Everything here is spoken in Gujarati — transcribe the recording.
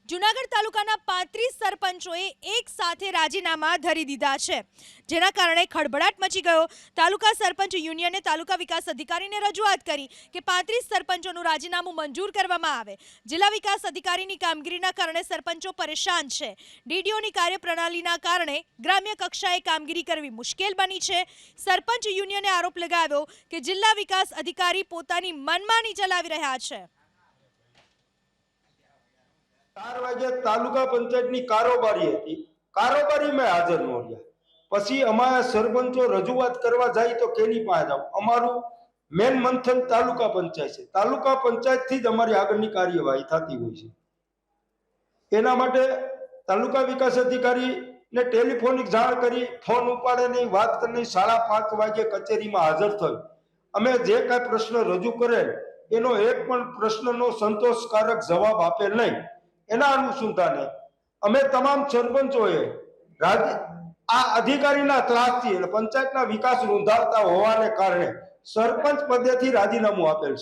જૂનાગઢ તાલુકાના 35 સરપંચોએ એક સાથે રાજીનામા ધરી દીધા છે, જેના કારણે ખળભળાટ મચી ગયો। તાલુકા સરપંચ યુનિયને તાલુકા વિકાસ અધિકારીને રજૂઆત કરી કે 35 સરપંચોનું રાજીનામું મંજૂર કરવામાં આવે। જિલ્લા વિકાસ અધિકારીની કામગીરીના કારણે સરપંચો પરેશાન છે। ડીડીઓની કાર્યપ્રણાલીના કારણે ગ્રામ્ય કક્ષાએ કામગીરી કરવી મુશ્કેલ બની છે। સરપંચ યુનિયને આરોપ લગાવ્યો કે જિલ્લા વિકાસ અધિકારી પોતાની મનમાની ચલાવી રહ્યા છે। 4 વાગે તાલુકા પંચાયતની કારોબારી હતી, કારોબારીમાં હાજર ન રહ્યા। પછી અમારા સરપંચો રજૂઆત કરવા જાય તો કેની પાસે જાવ? અમારું મેન મંથન તાલુકા પંચાયત છે, તાલુકા પંચાયતથી જ અમારી આગળની કાર્યવાહી થતી હોય છે। એના માટે તાલુકા વિકાસ અધિકારીને ટેલિફોનિક જાણ કરી, ફોન ઉપાડે નહીં, વાત કરી, 5:30 વાગે કચેરીમાં હાજર થઈ અમે જે કાંઈ પ્રશ્ન રજૂ કરેલ એનો એક પણ પ્રશ્નનો સંતોષકારક જવાબ આપેલ નહીં। એના અનુસંધાને અમે તમામ સરપંચોએ આ અધિકારીના ત્રાસથી અને પંચાયતના વિકાસ રૂંધાવતા હોવાને કારણે સરપંચ પદેથી રાજીનામું આપેલ છે।